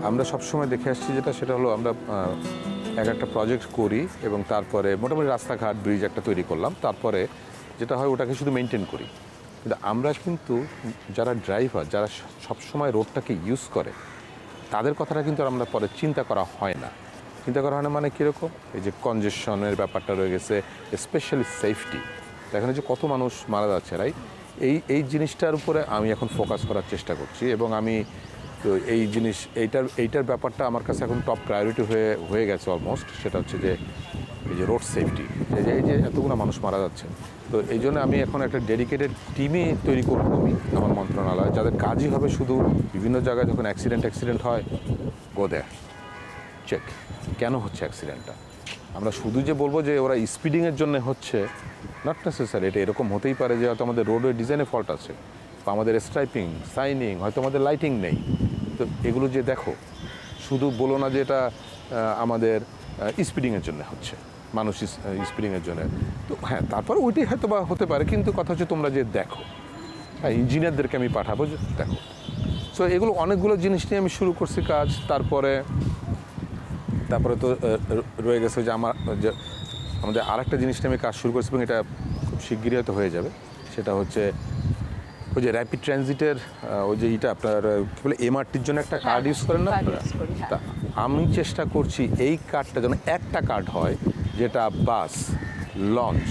আমরা সবসময় দেখে আসছি সেটা হলো আমরা একটা প্রজেক্ট করি এবং তারপরে মোটামুটি রাস্তাঘাট ব্রিজ একটা তৈরি করলাম, তারপরে যেটা হয় ওটাকে শুধু মেনটেন করি। কিন্তু আমরা কিন্তু যারা ড্রাইভার, যারা সবসময় রোডটাকে ইউজ করে, তাদের কথাটা কিন্তু আমরা পরে চিন্তা করা হয় না। চিন্তা করা হয় না মানে কীরকম? এই যে কনজেশনের ব্যাপারটা রয়ে গেছে, স্পেশালি সেফটি। এখানে যে কত মানুষ মারা যাচ্ছে, রাইট? এই জিনিসটার উপরে আমি এখন ফোকাস করার চেষ্টা করছি এবং আমি তো এইটার ব্যাপারটা আমার কাছে এখন টপ প্রায়োরিটি হয়ে গেছে অলমোস্ট। সেটা হচ্ছে যে এই যে রোড সেফটি, এই যে এতগুলো মানুষ মারা যাচ্ছে। তো এই জন্য আমি এখন একটা ডেডিকেটেড টিমই তৈরি করবো আমি আমার মন্ত্রণালয়, যাদের কাজই হবে শুধু বিভিন্ন জায়গায় যখন অ্যাক্সিডেন্ট হয়, গো দেয়ার, চেক কেন হচ্ছে অ্যাক্সিডেন্টটা। আমরা শুধু যে বলবো যে ওরা স্পিডিংয়ের জন্য হচ্ছে, নট নেসেসারি। এটা এরকম হতেই পারে যে হয়তো আমাদের রোডের ডিজাইনে ফল্ট আছে, বা আমাদের স্ট্রাইপিং, সাইনিং, হয়তো আমাদের লাইটিং নেই। তো এগুলো যে দেখো, শুধু বলো না যে এটা আমাদের স্পিডিংয়ের জন্য হচ্ছে, মানুষ স্পিডিংয়ের জন্য। তো হ্যাঁ, তারপর ওইটাই হয়তো বা হতে পারে, কিন্তু কথা হচ্ছে তোমরা যে দেখো, হ্যাঁ, ইঞ্জিনিয়ারদেরকে আমি পাঠাবো যে দেখো। সো এগুলো অনেকগুলো জিনিস নিয়ে আমি শুরু করছি কাজ। তারপরে তো রয়ে গেছে যে আমাদের আরেকটা জিনিস নিয়ে আমি কাজ শুরু করছি এবং এটা খুব শিগগিরই হয়তো হয়ে যাবে। সেটা হচ্ছে ওই যে র্যাপিড ট্রানজিটের ওই যে আপনার কী বলে, এমআরটির জন্য একটা কার্ড ইউজ করেন না আপনারা? তা আমি চেষ্টা করছি এই কার্ডটা যেন একটা কার্ড হয়, যেটা বাস, লঞ্চ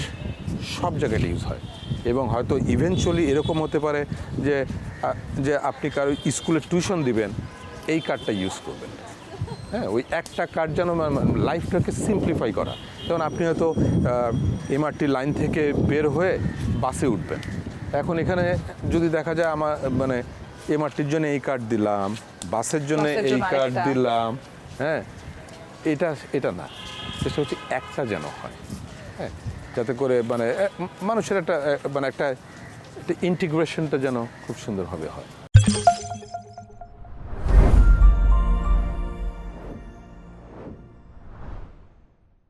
সব জায়গায় ইউজ হয়। এবং হয়তো ইভেনচুয়ালি এরকম হতে পারে যে আপনি কারো স্কুলে টিউশন দিবেন, এই কার্ডটা ইউজ করবেন। হ্যাঁ, ওই একটা কার্ড যেন লাইফটাকে সিম্পলিফাই করা। যেমন আপনি হয়তো এমআরটি লাইন থেকে বের হয়ে বাসে উঠবেন, এখন এখানে যদি দেখা যায় আমার এমআরটির জন্য এই কার্ড দিলাম, বাসের জন্য এই কার্ড দিলাম, হ্যাঁ, এটা না, সেটা হচ্ছে একটা যেন হয়। হ্যাঁ, যাতে করে মানুষের একটা ইন্টিগ্রেশনটা যেন খুব সুন্দরভাবে হয়।